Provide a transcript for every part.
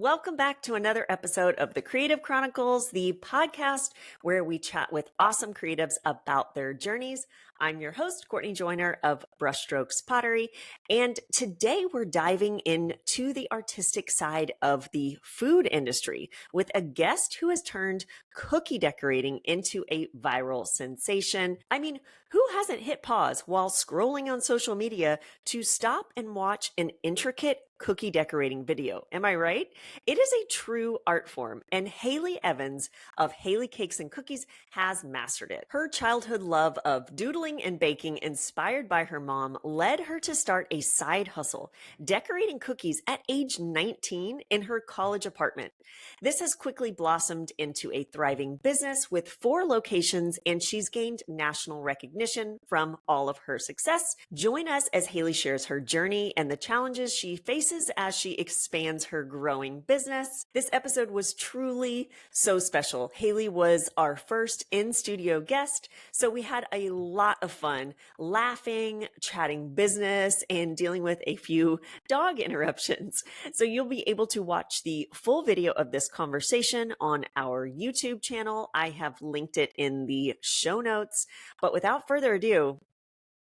Welcome back to another episode of the Creative Chronicles, the podcast where we chat with awesome creatives about their journeys. I'm your host, Courtney Joyner of Brush Strokes Pottery, and today we're diving into the artistic side of the food industry with a guest who has turned cookie decorating into a viral sensation. I mean, who hasn't hit pause while scrolling on social media to stop and watch an intricate cookie decorating video? Am I right? It is a true art form, and Hayley Evans of Hayley Cakes and Cookies has mastered it. Her childhood love of doodling and baking, inspired by her mom, led her to start a side hustle, decorating cookies at age 19 in her college apartment. This has quickly blossomed into a thriving business with 4 locations, and she's gained national recognition from all of her success. Join us as Hayley shares her journey and the challenges she faces as she expands her growing business. This episode was truly so special. Hayley was our first in-studio guest, so we had a lot of fun laughing, chatting business, and dealing with a few dog interruptions. So you'll be able to watch the full video of this conversation on our YouTube channel. I have linked it in the show notes. But without further ado,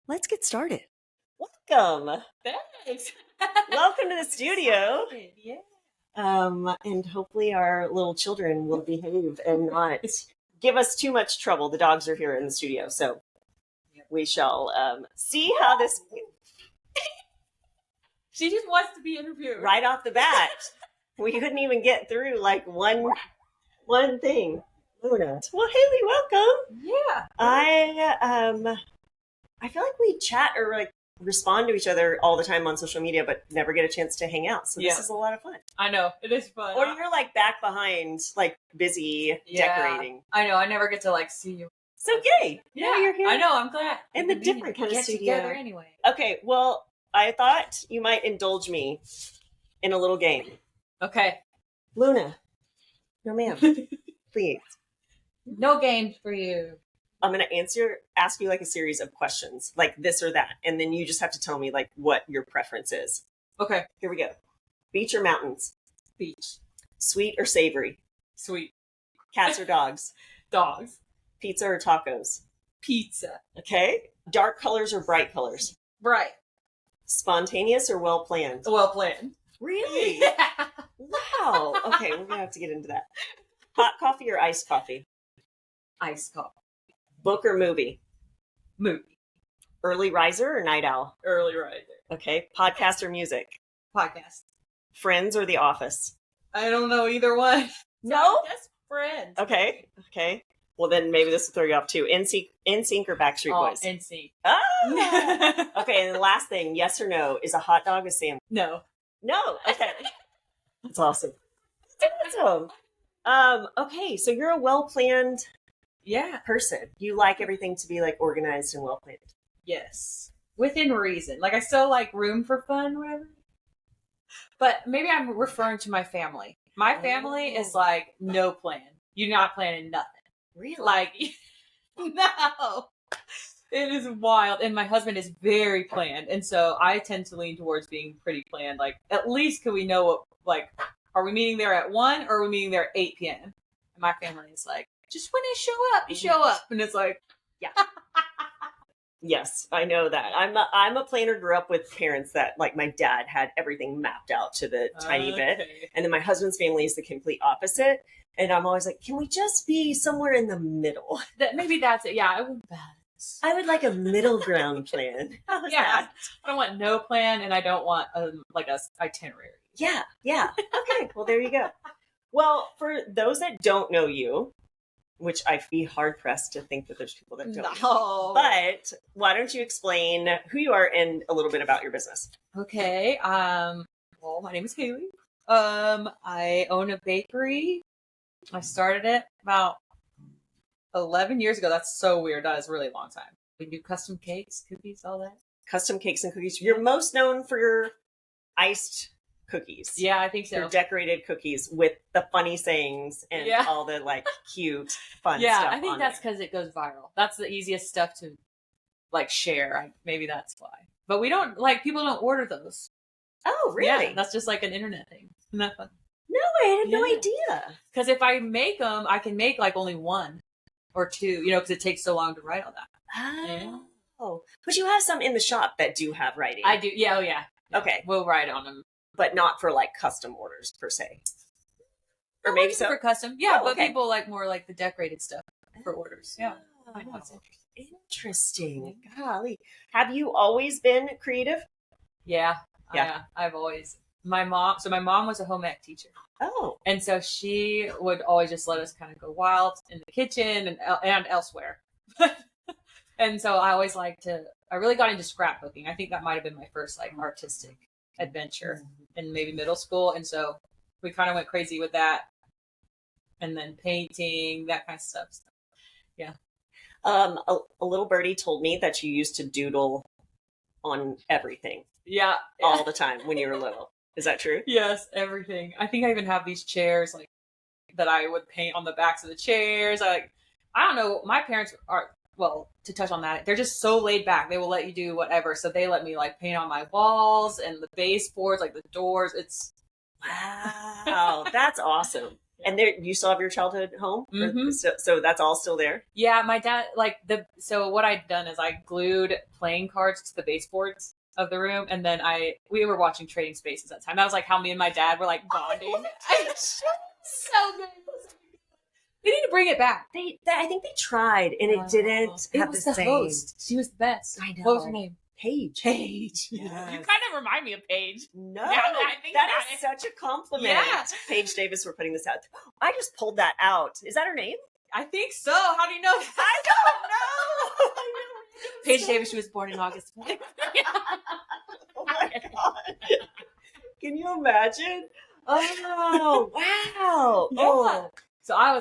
let's get started. Welcome. Thanks. Welcome to the studio. Yeah. And hopefully our little children will behave and not give us too much trouble. The dogs are here in the studio, so we shall see how this... She just wants to be interviewed. Right off the bat, we couldn't even get through like one thing. Luna. Well, Hayley, welcome. Yeah. I feel like we chat or like respond to each other all the time on social media, but never get a chance to hang out. So this is a lot of fun. I know. It is fun. Or you're like back behind, like busy decorating. I know. I never get to like see you. So yay. Yeah, you're here. I know. I'm glad. In the different kind of studio. Together anyway. Okay. Well, I thought you might indulge me in a little game. Okay. Luna. No, ma'am. Please. No games for you. I'm going to ask you like a series of questions, like this or that. And then you just have to tell me like what your preference is. Okay. Here we go. Beach or mountains? Beach. Sweet or savory? Sweet. Cats or dogs? Dogs. Pizza or tacos? Pizza. Okay. Dark colors or bright colors? Bright. Spontaneous or well planned? Well planned. Really? Yeah. Wow. Okay, we're going to have to get into that. Hot coffee or iced coffee? Iced coffee. Book or movie? Movie. Early riser or night owl? Early riser. Okay. Podcast or music? Podcast. Friends or The Office? I don't know either one. No? Just friends. Okay. Well, then maybe this will throw you off too. NSYNC or Backstreet Boys? NSYNC. Ah! Okay, and the last thing, yes or no, is a hot dog a sandwich? No. No. Okay. That's awesome. Okay, so you're a well-planned person. You like everything to be like organized and well-planned. Yes. Within reason. Like I still like room for fun, whatever. But maybe I'm referring to my family. My family is like no plan. You're not planning nothing. Really? Like, no. It is wild. And my husband is very planned. And so I tend to lean towards being pretty planned. Like, at least can we know what, like, are we meeting there at 1 or are we meeting there at 8 p.m.? And my family is like, just when they show up, you show up. And it's like, yeah. Yes, I know that. I'm a planner, grew up with parents that, like, my dad had everything mapped out to the tiny bit. And then my husband's family is the complete opposite. And I'm always like, can we just be somewhere in the middle? Maybe that's it. Yeah, I would balance. I would like a middle ground plan. How's that? I don't want no plan and I don't want a itinerary. Yeah. Okay, well, there you go. Well, for those that don't know you, which I'd be hard-pressed to think that there's people that don't. No. But why don't you explain who you are and a little bit about your business? Okay. Well, my name is Hayley. I own a bakery. I started it about 11 years ago. That's so weird. That is a really long time. We do custom cakes, cookies, all that. Custom cakes and cookies. You're most known for your iced cookies. Yeah, I think so. Your decorated cookies with the funny sayings and all the like cute, fun stuff. Yeah, I think that's because it goes viral. That's the easiest stuff to like share. Maybe that's why. But we don't people don't order those. Oh, really? Yeah, that's just like an internet thing. Isn't that fun? No I had no Yeah. idea. Because if I make them, I can make like only one or two, because it takes so long to write all that. Oh, but you have some in the shop that do have writing. I do. Yeah. Oh, yeah. Okay. We'll write on them. But not for like custom orders per se. Or No, maybe so. for custom. Yeah, Oh, but okay. people like more like the decorated stuff for orders. Yeah. I know. Interesting. Golly. Have you always been creative? Yeah. Yeah. I've always. My mom was a home ec teacher. Oh. And so she would always just let us kind of go wild in the kitchen and elsewhere. And so I really got into scrapbooking. I think that might have been my first like artistic adventure in maybe middle school. And so we kind of went crazy with that. And then painting, that kind of stuff. So, yeah. A little birdie told me that you used to doodle on everything. Yeah. All the time when you were little. Is that true? Yes, everything. I think I even have these chairs like that I would paint on the backs of the chairs. I don't know. My parents are, well, to touch on that, they're just so laid back. They will let you do whatever. So they let me like paint on my walls and the baseboards, like the doors. It's wow, that's awesome. And there, you still have your childhood home? Mm-hmm. So that's all still there? Yeah, my dad, so what I'd done is I glued playing cards to the baseboards of the room, and then we were watching Trading Spaces at the time. That was like how me and my dad were like bonding. So good. They need to bring it back. I think they tried, and it didn't have the same. Host. She was the best. I know. What was her name? Paige. Yes. You kind of remind me of Paige. No, that I think that about is such a compliment. Yeah. Paige Davis, we're putting this out. I just pulled that out. Is that her name? I think so. How do you know? I don't know. Paige Davis, she was born in August. Oh my God. Can you imagine? Oh, wow. Yeah. Oh. So I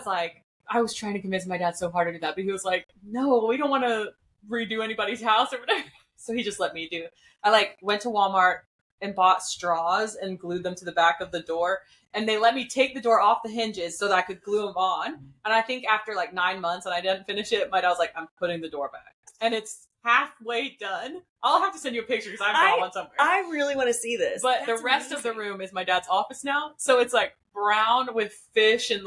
was trying to convince my dad so hard to do that, but he was like, no, we don't want to redo anybody's house or whatever. So he just let me do it. I went to Walmart and bought straws and glued them to the back of the door. And they let me take the door off the hinges so that I could glue them on. And I think after 9 months and I didn't finish it, my dad was like, I'm putting the door back. And it's halfway done. I'll have to send you a picture because I've got one somewhere. I really want to see this. But the rest of the room is my dad's office now. So it's brown with fish and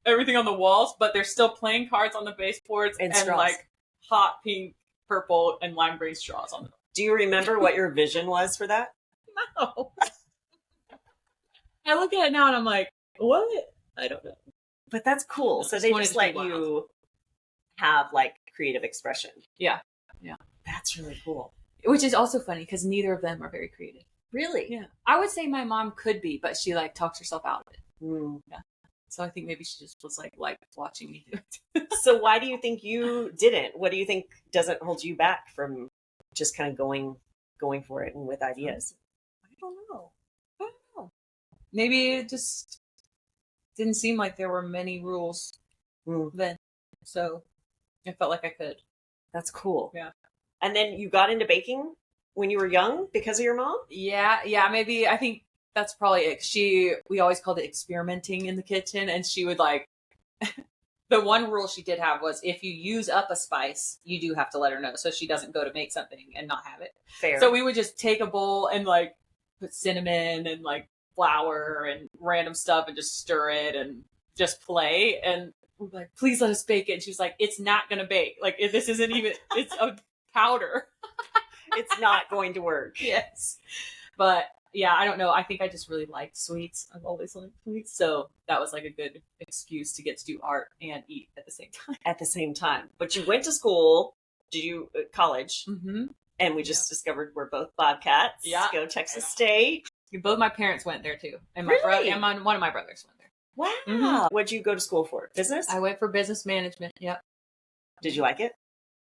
everything on the walls, but there's still playing cards on the baseboards and hot pink, purple, and lime green straws on them. Do you remember what your vision was for that? No. I look at it now and I'm like, what? I don't know. But that's cool. So they just let you have creative expression. Yeah. Yeah. That's really cool. Which is also funny because neither of them are very creative. Really? Yeah. I would say my mom could be, but she talks herself out of it. Mm. Yeah. So I think maybe she just was watching me do it. So why do you think you didn't? What do you think doesn't hold you back from just kind of going for it and with ideas? I don't know. Maybe it just didn't seem like there were many rules then. So I felt like I could. That's cool. Yeah. And then you got into baking when you were young because of your mom? Yeah. Maybe I think that's probably it. We always called it experimenting in the kitchen, and she would the one rule she did have was if you use up a spice, you do have to let her know so she doesn't go to make something and not have it. Fair. So we would just take a bowl and put cinnamon and flour and random stuff and just stir it and just play. And we'd be like, please let us bake it. And she was like, it's not going to bake. This isn't even, it's a powder. It's not going to work. Yes. But yeah, I don't know. I think I just really liked sweets. I've always liked sweets. So that was a good excuse to get to do art and eat at the same time. At the same time. But you went to school. Did you, college? Mm-hmm. And we just discovered we're both Bobcats. Yeah. Go Texas State. Both my parents went there too. And my really? brother and one of my brothers went there. Wow. Mm-hmm. What'd you go to school for? Business? I went for business management. Yep. Did you like it?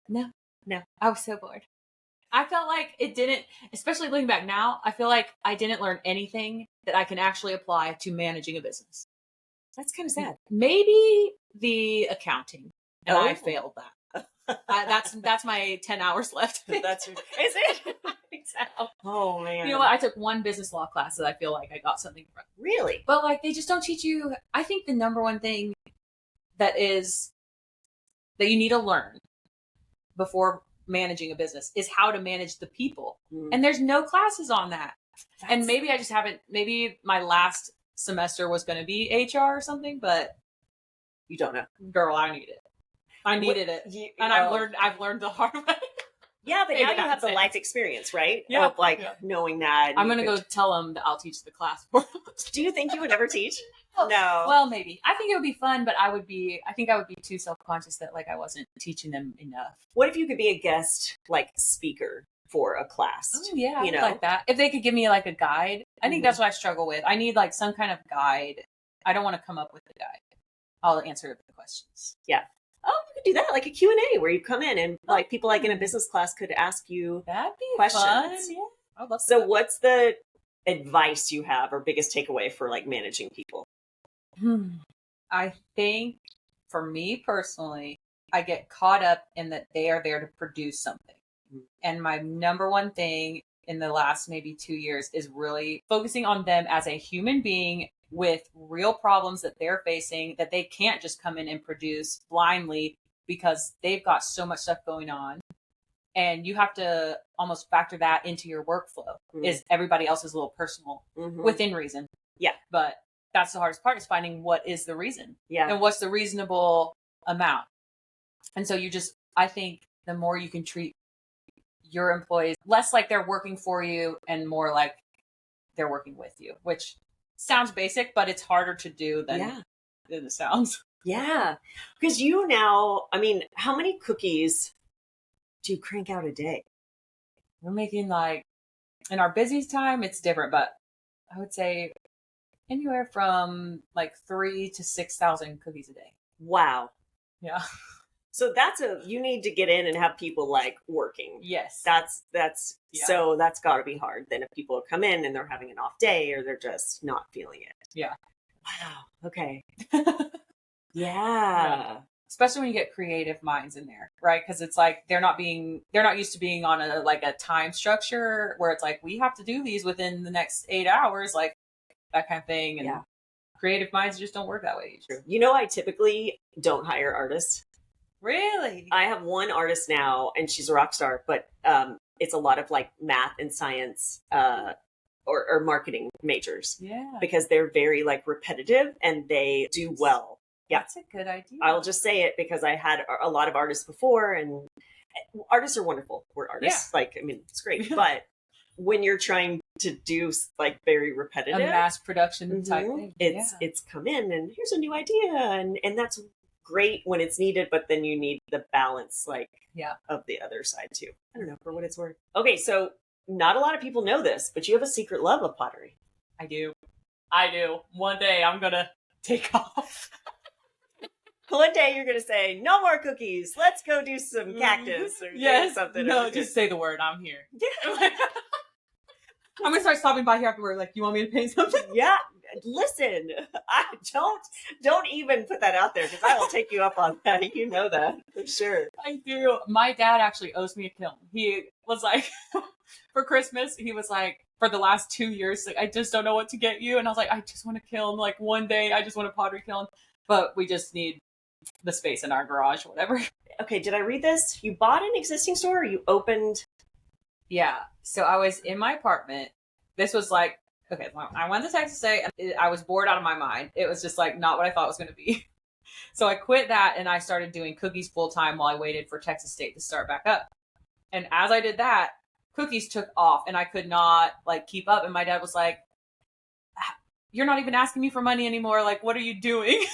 No. I was so bored. I felt like it didn't, especially looking back now, I feel like I didn't learn anything that I can actually apply to managing a business. That's kind of sad. Maybe the accounting. And I failed that. That's my 10 hours left. Is it? Oh man. You know what? I took one business law class that I feel like I got something from. Really? But they just don't teach you. I think the number one thing that you need to learn before managing a business is how to manage the people. And there's no classes on that. And maybe I just haven't, maybe my last semester was going to be HR or something, but You don't know. girl, I need it. I needed it. And I've learned the hard way. Yeah, but Maybe now you not have the saying. life experience, right? Yeah, Of like yeah. knowing that. I'm going to go tell them that I'll teach the class for them. Do you think you would ever teach? Oh, No. Well, maybe. I think it would be fun, but I think I would be too self-conscious that like I wasn't teaching them enough. What if you could be a guest like speaker for a class? Oh yeah, you know, like that. If they could give me like a guide, I think that's what I struggle with. I need like some kind of guide. I don't want to come up with the guide. I'll answer the questions. Yeah. Oh, you could do that, like a Q&A where you come in and like people like in a business class could ask you That'd be questions. fun. Yeah. I'd love So that. what's the advice you have or biggest takeaway for like managing people? I think for me personally, I get caught up in that they are there to produce something. And my number one thing in the last maybe 2 years is really focusing on them as a human being with real problems that they're facing that they can't just come in and produce blindly because they've got so much stuff going on. And you have to almost factor that into your workflow. Is everybody else's little personal within reason. Yeah. But that's the hardest part, is finding what is the reason. Yeah. And what's the reasonable amount. And so I think the more you can treat your employees less like they're working for you and more like they're working with you, which sounds basic, but it's harder to do than it sounds. Yeah. Because you now, I mean, how many cookies do you crank out a day? We're making like, in our busiest time, it's different, but I would say anywhere from like 3,000 to 6,000 cookies a day. Wow. Yeah. So you need to get in and have people like working. Yes. So that's gotta be hard. Then if people come in and they're having an off day or they're just not feeling it. Yeah. Wow. Okay. Yeah. Especially when you get creative minds in there, right? Because it's like they're not used to being on a time structure where it's like we have to do these within the next 8 hours, like that kind of thing. And creative minds just don't work that way. True. You know, I typically don't hire artists. Really? I have one artist now, and she's a rock star, but it's a lot of like math and science or marketing majors. Yeah. Because they're very like repetitive and they do well. Yeah. That's a good idea. I'll just say it because I had a lot of artists before, and artists are wonderful. We're artists. Like, I mean, it's great. But when you're trying to do like very repetitive, a mass production type thing, it's come in and here's a new idea. And that's great when it's needed, but then you need the balance of the other side too. I don't know, for what it's worth. Okay, so not a lot of people know this, but you have a secret love of pottery. I do. One day I'm gonna take off. One day you're gonna say, no more cookies, let's go do some cactus or something. No, just say the word, I'm here. Yeah. I'm gonna start stopping by here afterward, like, you want me to paint something? Yeah. Listen, I don't even put that out there because I will take you up on that. You know that for sure. I do. My dad actually owes me a kiln. He was like, for Christmas, he was like, for the last 2 years, like, I just don't know what to get you. And I was like, I just want a kiln. Like, one day, I just want a pottery kiln. But we just need the space in our garage, whatever. Okay, did I read this? You bought an existing store or you opened? Yeah. So I was in my apartment. This was like, okay, I went to Texas State and I was bored out of my mind. It was just like not what I thought it was going to be. So I quit that and I started doing cookies full time while I waited for Texas State to start back up. And as I did that, cookies took off and I could not like keep up. And my dad was like, you're not even asking me for money anymore. Like, what are you doing?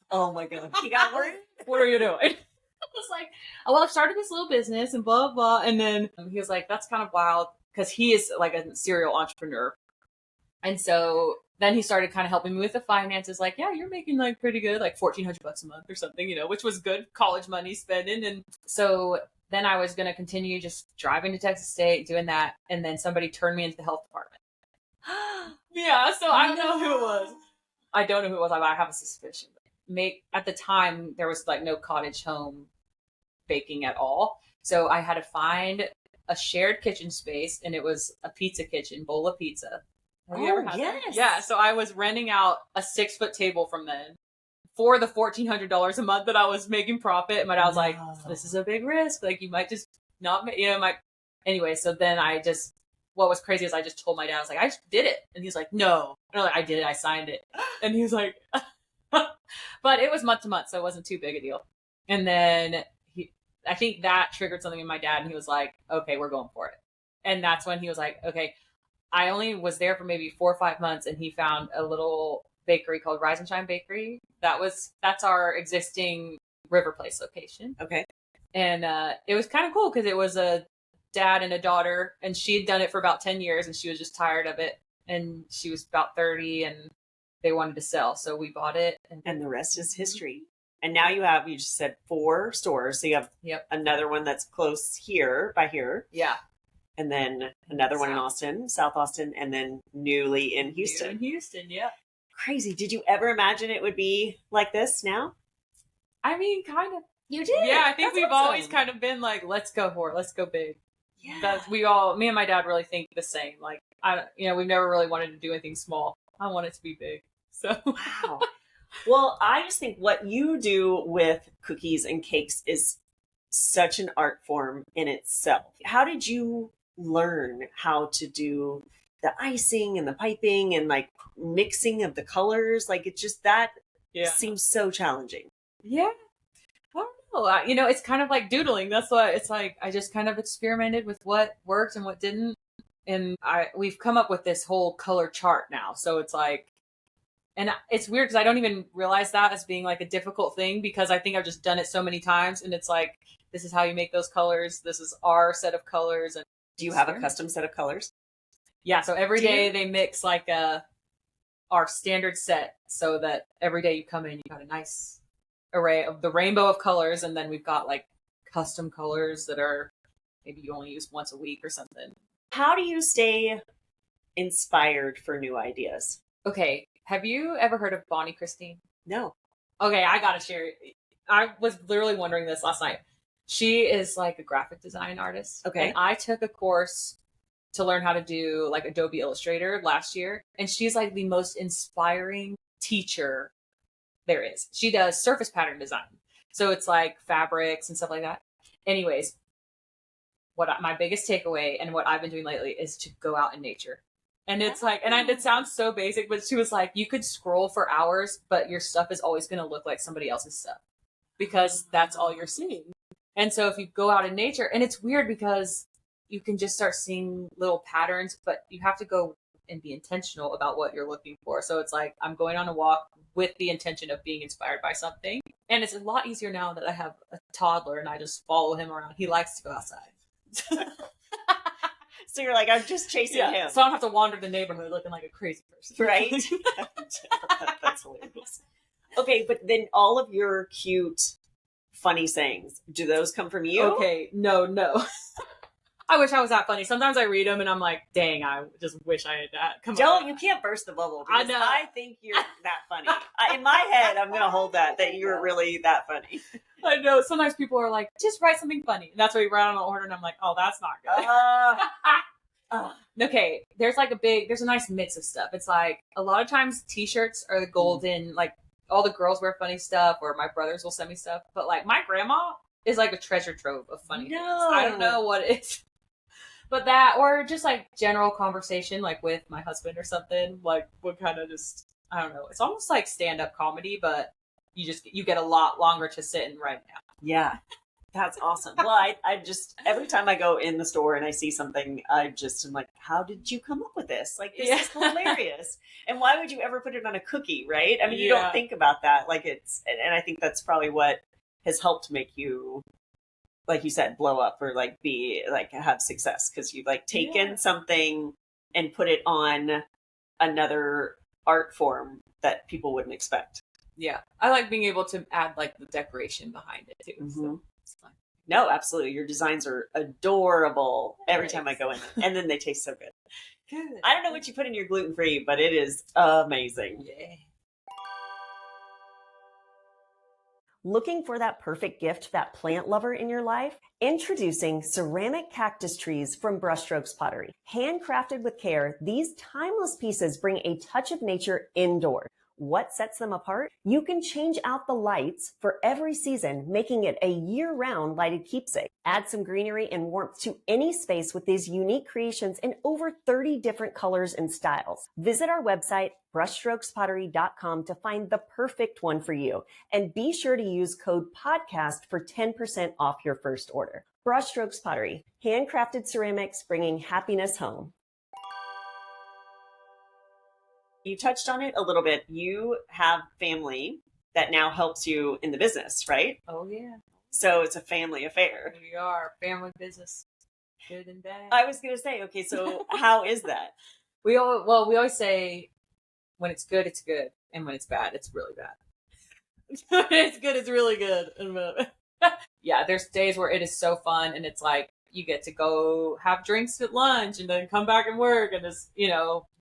Oh my God. He got worried. What are you doing? I was like, oh, well, I've started this little business and blah, blah. And then he was like, that's kind of wild because he is like a serial entrepreneur. And so then he started kind of helping me with the finances. Like, yeah, you're making like pretty good, like $1,400 a month or something, you know, which was good college money spending. And so then I was going to continue just driving to Texas State, doing that. And then somebody turned me into the health department. Yeah. So I don't know who it was. I don't know who it was. I have a suspicion. At the time, there was like no cottage home baking at all. So I had to find a shared kitchen space, and it was a pizza kitchen, bowl of pizza. Have you ever had that? Yeah. So I was renting out a 6-foot table from them for the $1,400 a month that I was making profit. And my dad was like, this is a big risk. Like, you might just not make, anyway. So then I just what was crazy is I just told my dad, I was like, I just did it. And he's like, no. And I'm like, I did it. I signed it. And he was like, but it was month to month, so it wasn't too big a deal. And then I think that triggered something in my dad, and he was like, okay, we're going for it. And that's when he was like, okay, I only was there for maybe 4 or 5 months, and he found a little bakery called Rise and Shine Bakery. That's our existing River Place location. Okay. And it was kind of cool because it was a dad and a daughter, and she had done it for about 10 years, and she was just tired of it. And she was about 30, and they wanted to sell, so we bought it. And the rest is history. And now you just said 4 stores. So you have another one that's close by here. Yeah. And then another one in Austin, South Austin, and then newly in Houston. In Houston, yeah. Crazy. Did you ever imagine it would be like this now? I mean, kind of. You did? Yeah, I think we've always kind of been like, let's go for it. Let's go big. Yeah. Me and my dad really think the same. Like, we've never really wanted to do anything small. I want it to be big. So. Wow. Well, I just think what you do with cookies and cakes is such an art form in itself. How did you learn how to do the icing and the piping and like mixing of the colors? Like, it's just that seems so challenging. Yeah. I don't know. It's kind of like doodling. That's why it's like I just kind of experimented with what worked and what didn't. And we've come up with this whole color chart now. So it's like, and it's weird because I don't even realize that as being like a difficult thing because I think I've just done it so many times. And it's like, this is how you make those colors. This is our set of colors. And do you have a custom set of colors? Yeah. So every day they mix like our standard set so that every day you come in, you got a nice array of the rainbow of colors. And then we've got like custom colors that are maybe you only use once a week or something. How do you stay inspired for new ideas? Okay. Have you ever heard of Bonnie Christine? No. Okay, I gotta share it. I was literally wondering this last night. She is like a graphic design artist. Okay. And I took a course to learn how to do like Adobe Illustrator last year. And she's like the most inspiring teacher there is. She does surface pattern design. So it's like fabrics and stuff like that. Anyways, my biggest takeaway and what I've been doing lately is to go out in nature. And it's like, it sounds so basic, but she was like, you could scroll for hours, but your stuff is always going to look like somebody else's stuff because that's all you're seeing. And so if you go out in nature, and it's weird because you can just start seeing little patterns, but you have to go and be intentional about what you're looking for. So it's like, I'm going on a walk with the intention of being inspired by something. And it's a lot easier now that I have a toddler and I just follow him around. He likes to go outside. So you're like, I'm just chasing him. So I don't have to wander the neighborhood looking like a crazy person. Right? That's hilarious. Okay, but then all of your cute, funny sayings, do those come from you? Okay, no. I wish I was that funny. Sometimes I read them and I'm like, dang, I just wish I had that. You can't burst the bubble. I know. I think you're that funny. In my head, I'm going to hold that you're really that funny. I know. Sometimes people are like, just write something funny. And that's what we write on an order. And I'm like, oh, that's not good. Okay. There's a nice mix of stuff. It's like a lot of times t-shirts are the golden, like all the girls wear funny stuff or my brothers will send me stuff. But like my grandma is like a treasure trove of funny things. I don't know what it is. But that, or just like general conversation, like with my husband or something, like would kind of just, I don't know. It's almost like stand-up comedy, but you get a lot longer to sit and write now. Yeah. That's awesome. Well, I just, every time I go in the store and I see something, I just am like, how did you come up with this? Like, this is hilarious. And why would you ever put it on a cookie, right? I mean, you don't think about that. Like and I think that's probably what has helped make you, like you said, blow up or like be like have success because you've like taken something and put it on another art form that people wouldn't expect. Yeah. I like being able to add like the decoration behind it too. Mm-hmm. So it's fun. No, absolutely. Your designs are adorable every time I go in. And then they taste so good. Good. I don't know what you put in your gluten-free, but it is amazing. Yeah. Looking for that perfect gift, that plant lover in your life? Introducing ceramic cactus trees from Brush Strokes Pottery. Handcrafted with care, these timeless pieces bring a touch of nature indoor. What sets them apart? You can change out the lights for every season, making it a year-round lighted keepsake. Add some greenery and warmth to any space with these unique creations in over 30 different colors and styles. Visit our website, brushstrokespottery.com, to find the perfect one for you. And be sure to use code PODCAST for 10% off your first order. Brush Strokes Pottery, handcrafted ceramics, bringing happiness home. You touched on it a little bit. You have family that now helps you in the business, right? Oh, yeah. So it's a family affair. We are family business, good and bad. I was going to say, okay, so how is that? We always say when it's good, it's good. And when it's bad, it's really bad. When it's good, it's really good. Yeah, there's days where it is so fun and it's like you get to go have drinks at lunch and then come back and work and just,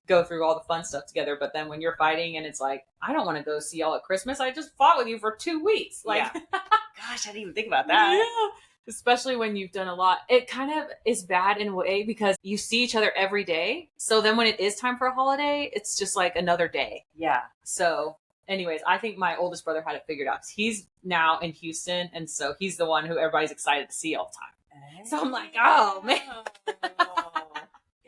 go through all the fun stuff together. But then when you're fighting and it's like, I don't want to go see y'all at Christmas. I just fought with you for 2 weeks. Like, yeah. Gosh, I didn't even think about that. Yeah. Especially when you've done a lot. It kind of is bad in a way because you see each other every day. So then when it is time for a holiday, it's just like another day. Yeah. So anyways, I think my oldest brother had it figured out. He's now in Houston. And so he's the one who everybody's excited to see all the time. So I'm like, oh, man.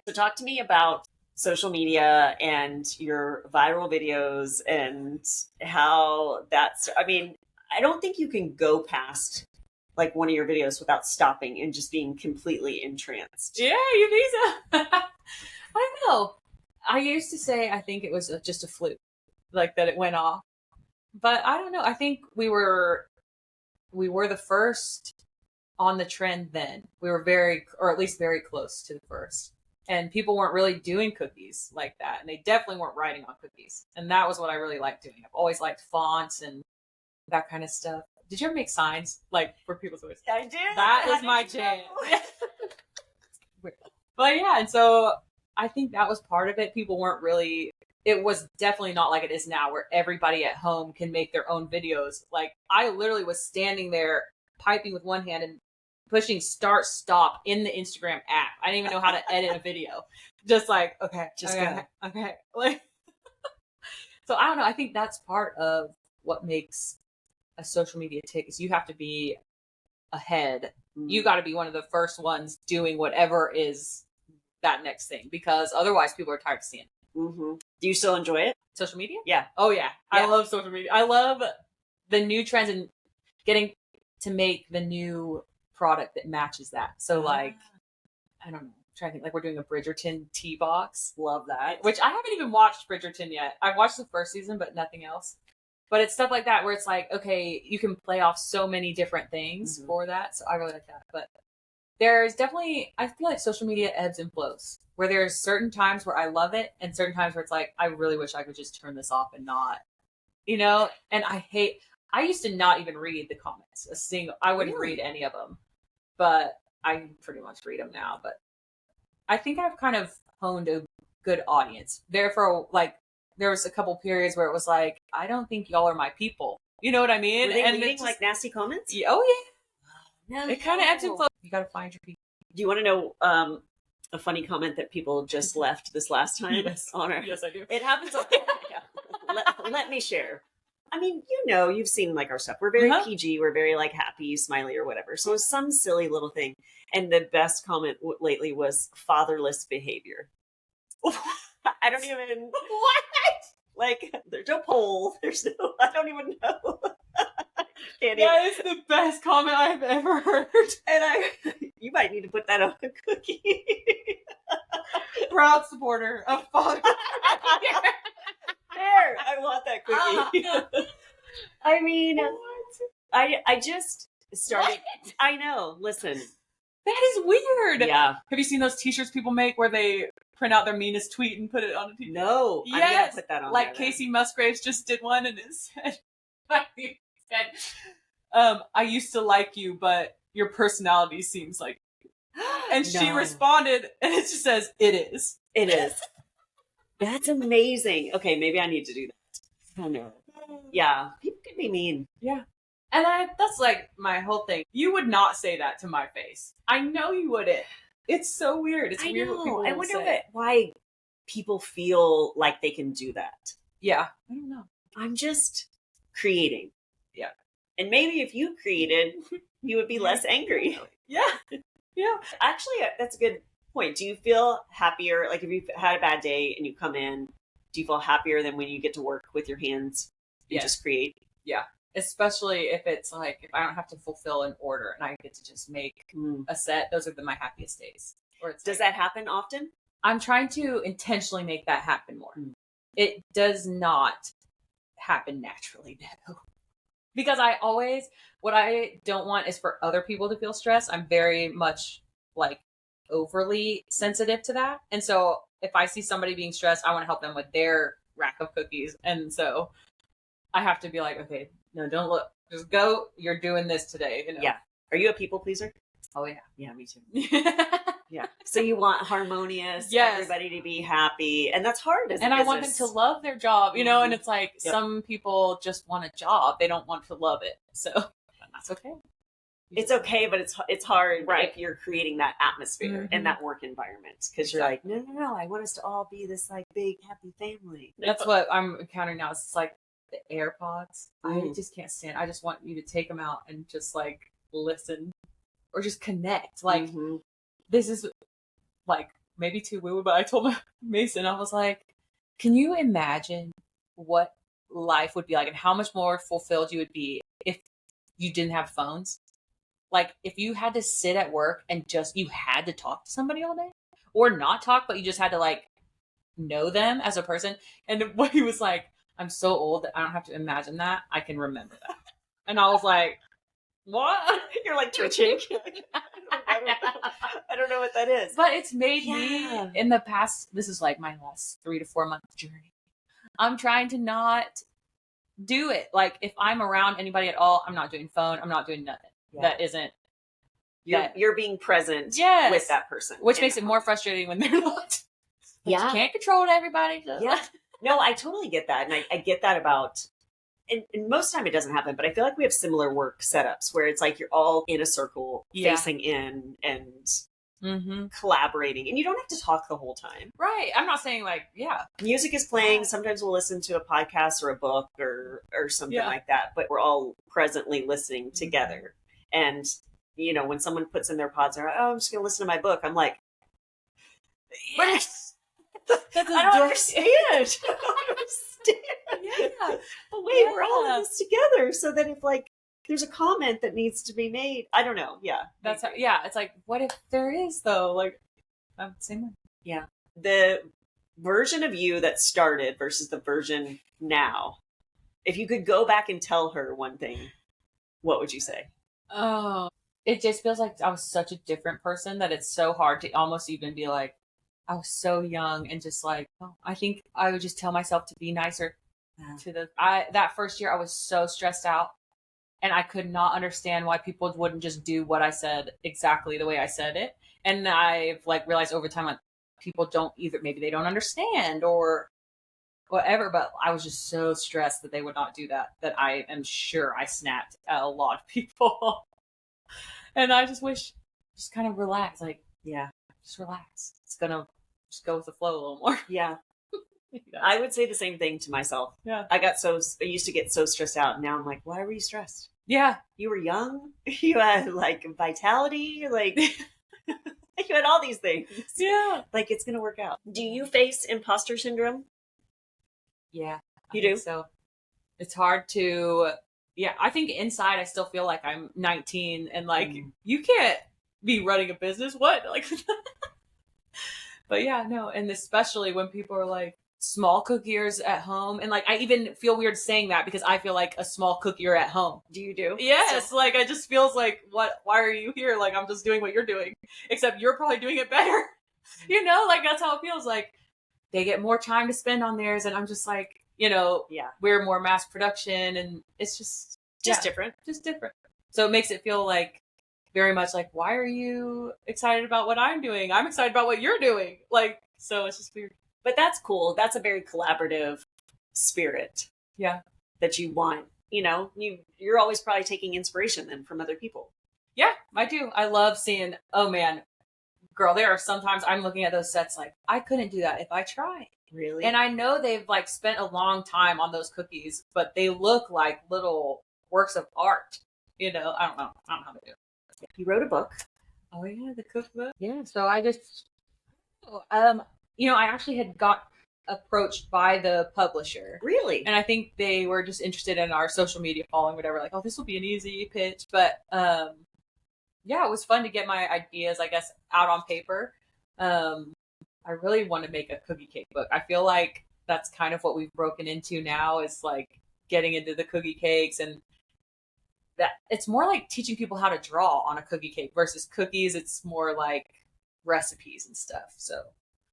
So talk to me about social media and your viral videos and how that's, I mean, I don't think you can go past like one of your videos without stopping and just being completely entranced. Yeah, you think so? I know. I used to say I think it was just a fluke, like that it went off. But I don't know. I think we were the first on the trend then. We were or at least very close to the first. And people weren't really doing cookies like that. And they definitely weren't writing on cookies. And that was what I really liked doing. I've always liked fonts and that kind of stuff. Did you ever make signs like for people's voice? I did. That is my jam. But yeah, and so I think that was part of it. People weren't really, it was definitely not like it is now where everybody at home can make their own videos. Like I literally was standing there piping with one hand and pushing start stop in the Instagram app. I didn't even know how to edit a video. Just like, okay, just okay. Like, so I don't know. I think that's part of what makes a social media tick is you have to be ahead. You got to be one of the first ones doing whatever is that next thing because otherwise people are tired of seeing it. Mm-hmm. Do you still enjoy it? Social media? Yeah. Oh yeah. I love social media. I love the new trends and getting to make the new product that matches that. So like, I don't know. I'm trying to think like we're doing a Bridgerton tea box. Love that. Which I haven't even watched Bridgerton yet. I've watched the first season, but nothing else. But it's stuff like that where it's like, okay, you can play off so many different things for that. So I really like that. But there's definitely, I feel like social media ebbs and flows where there's certain times where I love it and certain times where it's like, I really wish I could just turn this off and not, and I used to not even read the comments. I wouldn't read any of them, but I pretty much read them now. But I think I've kind of honed a good audience. Therefore, like, there was a couple periods where it was like, I don't think y'all are my people. You know what I mean? Were they reading like nasty comments? Yeah, oh yeah. No. It kind of ebbs and flows. You got to find your people. Do you want to know a funny comment that people just left this last time? Yes. Yes, I do. It happens. Let me share. I mean, you've seen like our stuff. We're very PG. We're very like happy, smiley, or whatever. So it's some silly little thing. And the best comment lately was fatherless behavior. I don't even. What? Like, there's no poll. I don't even know. That is the best comment I've ever heard. And you might need to put that on a cookie. Proud supporter of father. There, I want that cookie. I mean, I just started. What? I know. Listen, that is weird. Yeah. Have you seen those T-shirts people make where they print out their meanest tweet and put it on a T-shirt? No. Yes. I'm gonna put that on. Like there, Casey Musgraves just did one, and it said, "I used to like you, but your personality seems like." And she responded, and it just says, "It is. It is." That's amazing. Okay, maybe I need to do that. Oh no. Yeah, people can be mean. Yeah. And that's like my whole thing. You would not say that to my face. I know you wouldn't. It's so weird. It's weird what people I wonder why people feel like they can do that. Yeah. I don't know. I'm just creating. Yeah. And maybe if you created, you would be less angry. Yeah. Yeah. Actually, that's a good point. Do you feel happier? Like if you've had a bad day and you come in, do you feel happier than when you get to work with your hands and just create? Yeah. Especially if it's like, if I don't have to fulfill an order and I get to just make a set, those are my happiest days. Or Does that happen often? I'm trying to intentionally make that happen more. It does not happen naturally, no. Because what I don't want is for other people to feel stressed. I'm very much like overly sensitive to that. And so if I see somebody being stressed, I want to help them with their rack of cookies. And so I have to be like, okay, no, don't look. Just go. You're doing this today. You know? Yeah. Are you a people pleaser? Oh, yeah. Yeah, me too. Yeah. So you want harmonious, everybody to be happy. And that's hard as a business. I want them to love their job, you know, and it's like some people just want a job. They don't want to love it. So that's okay. It's okay, but it's hard if you're creating that atmosphere and that work environment. Because you're like, no, I want us to all be this like big, happy family. That's what I'm encountering now. It's like the AirPods. I just can't stand. I just want you to take them out and just like listen or just connect. Like this is like maybe too woo, but I told Mason, I was like, can you imagine what life would be like and how much more fulfilled you would be if you didn't have phones? Like if you had to sit at work and you had to talk to somebody all day or not talk, but you just had to like know them as a person. And what he was like, I'm so old that I don't have to imagine that. I can remember that. And I was like, what? You're like twitching. I don't know what that is. But it's made me in the past, this is like my last 3 to 4 month journey. I'm trying to not do it. Like if I'm around anybody at all, I'm not doing phone. I'm not doing nothing. That isn't. You're being present with that person. Which makes it more frustrating when they're not. You can't control everybody. So. Yeah. No, I totally get that. And I get that about, and most of the time it doesn't happen, but I feel like we have similar work setups where it's like you're all in a circle facing in and collaborating. And you don't have to talk the whole time. Right. I'm not saying like, music is playing. Sometimes we'll listen to a podcast or a book or something like that, but we're all presently listening together. And, you know, when someone puts in their pods, they're like, oh, I'm just going to listen to my book. I'm like, yes. I don't understand. I don't understand. But wait, we're all in this together. So that if like there's a comment that needs to be made, I don't know. Yeah. That's how, it's like, what if there is though? Like, same way. Yeah. The version of you that started versus the version now, if you could go back and tell her one thing, what would you say? Oh, it just feels like I was such a different person that it's so hard to almost even be like, I was so young and just like, I think I would just tell myself to be nicer to that first year I was so stressed out and I could not understand why people wouldn't just do what I said exactly the way I said it. And I've like realized over time, like people don't either, maybe they don't understand or whatever, but I was just so stressed that they would not do that I am sure I snapped at a lot of people. And I just wish, just kind of relax, like, just relax. It's gonna just go with the flow a little more. Yeah. I would say the same thing to myself. Yeah. I used to get so stressed out. Now I'm like, why were you stressed? Yeah. You were young. You had like vitality. Like you had all these things. Yeah. Like it's going to work out. Do you face imposter syndrome? Yeah. You do? So it's hard to, I think inside I still feel like I'm 19 and like, you can't be running a business. What? Like, but no. And especially when people are like small cookiers at home. And like, I even feel weird saying that because I feel like a small cookier at home. Do you do? Yes. So, like, I just feels like, why are you here? Like, I'm just doing what you're doing, except you're probably doing it better. You know, like that's how it feels. Like they get more time to spend on theirs. And I'm just like, you know, we're more mass production and it's just different. Just different. So it makes it feel like very much like, why are you excited about what I'm doing? I'm excited about what you're doing. Like, so it's just weird. But that's cool. That's a very collaborative spirit. Yeah. That you want. You know, you're always probably taking inspiration then from other people. Yeah, I do. I love seeing, oh man, girl, there are sometimes I'm looking at those sets like, I couldn't do that if I tried. Really? And I know they've like spent a long time on those cookies, but they look like little works of art. I don't know. I don't know how to do it. You wrote a book. Oh yeah, the cookbook. Yeah. So I just, I actually had got approached by the publisher. Really? And I think they were just interested in our social media following, whatever. Like, oh, this will be an easy pitch. But yeah, it was fun to get my ideas, I guess, out on paper. I really want to make a cookie cake book. I feel like that's kind of what we've broken into now, is like getting into the cookie cakes, and that it's more like teaching people how to draw on a cookie cake versus cookies. It's more like recipes and stuff. So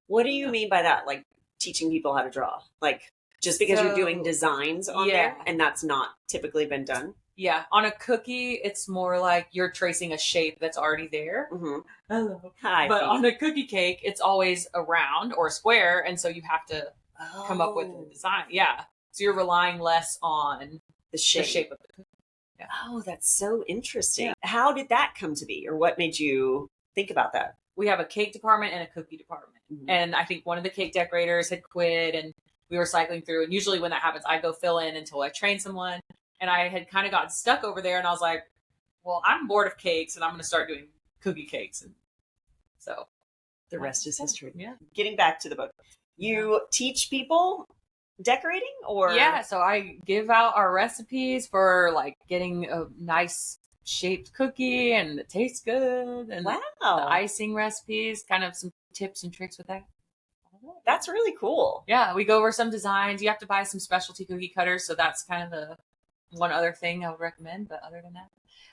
what do you mean by that? Like teaching people how to draw? Like just because you're doing designs on there and that's not typically been done? Yeah. On a cookie, it's more like you're tracing a shape that's already there. Mm-hmm. Hello. Hi. But on a cookie cake, it's always a round or a square. And so you have to come up with a design. Yeah. So you're relying less on the shape of the cookie. Yeah. Oh, that's so interesting. Yeah. How did that come to be, or what made you think about that? We have a cake department and a cookie department. Mm-hmm. And I think one of the cake decorators had quit, and we were cycling through. And usually when that happens, I go fill in until I train someone. And I had kind of gotten stuck over there, and I was like, well, I'm bored of cakes, and I'm going to start doing cookie cakes. And so the rest is history. Yeah. Getting back to the book, you teach people decorating, or? Yeah. So I give out our recipes for like getting a nice shaped cookie and it tastes good. And wow. The icing recipes, kind of some tips and tricks with that. That's really cool. Yeah. We go over some designs. You have to buy some specialty cookie cutters. So that's kind of the one other thing I would recommend, but other than that.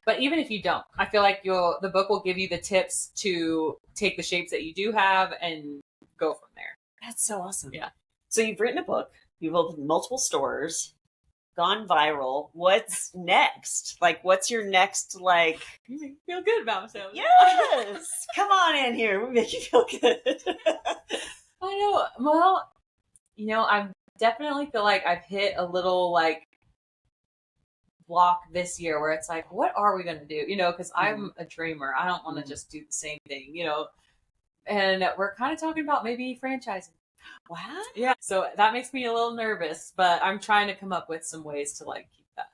But even if you don't, I feel like the book will give you the tips to take the shapes that you do have and go from there. That's so awesome. Yeah. So you've written a book, you've opened multiple stores, gone viral. What's next? Like, what's your next, like... You make me feel good about myself. Yes! Come on in here. We make you feel good. I know. Well, I definitely feel like I've hit a little, like, block this year where it's like, what are we going to do? Because I'm a dreamer. I don't want to just do the same thing, and we're kind of talking about maybe franchising. What? Yeah. So that makes me a little nervous, but I'm trying to come up with some ways to like keep that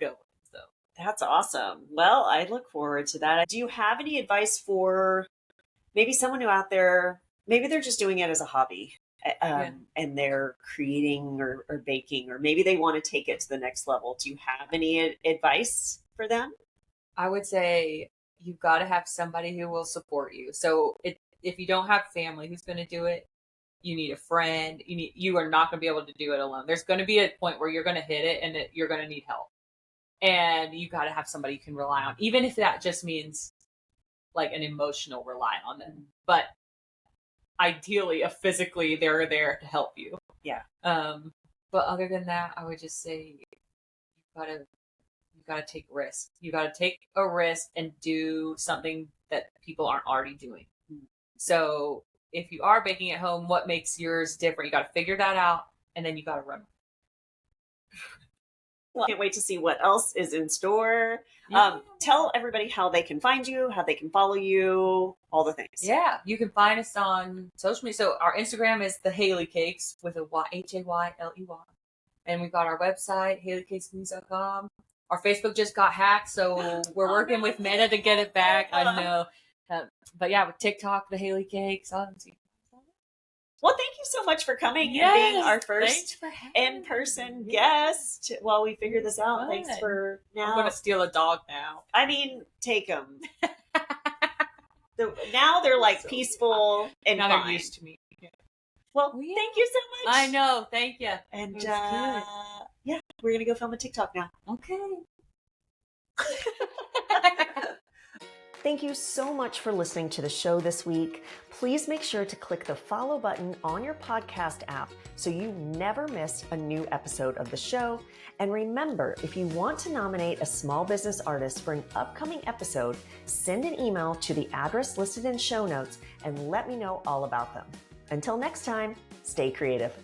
going. So that's awesome. Well, I look forward to that. Do you have any advice for maybe someone who out there, maybe they're just doing it as a hobby? And they're creating or baking, or maybe they want to take it to the next level. Do you have any advice for them? I would say you've got to have somebody who will support you. So if you don't have family who's going to do it, you need a friend. You are not going to be able to do it alone. There's going to be a point where you're going to hit it and you're going to need help. And you got to have somebody you can rely on, even if that just means like an emotional rely on them. But ideally, physically, they're there to help you. Yeah. But other than that, I would just say you gotta take risks. You gotta take a risk and do something that people aren't already doing. Mm-hmm. So if you are baking at home, what makes yours different? You gotta figure that out, and then you gotta run. Well, I can't wait to see what else is in store. Yeah. Tell everybody how they can find you, how they can follow you, all the things. Yeah, you can find us on social media. So our Instagram is the Hayley Cakes with a Y, Hayley. And we've got our website, HayleyCakesCookies.com. Our Facebook just got hacked, so we're working with Meta to get it back. I know. But yeah, with TikTok, the Hayley Cakes. Well, thank you so much for coming and being our first in-person guest while we figure this out. Fun. Thanks for now. I'm going to steal a dog now. I mean, take them. Now they're like so peaceful and now fine. They're used to me. Yeah. Well, thank you so much. I know. Thank you. And yeah, we're going to go film a TikTok now. Okay. Thank you so much for listening to the show this week. Please make sure to click the follow button on your podcast app so you never miss a new episode of the show. And remember, if you want to nominate a small business artist for an upcoming episode, send an email to the address listed in show notes and let me know all about them. Until next time, stay creative.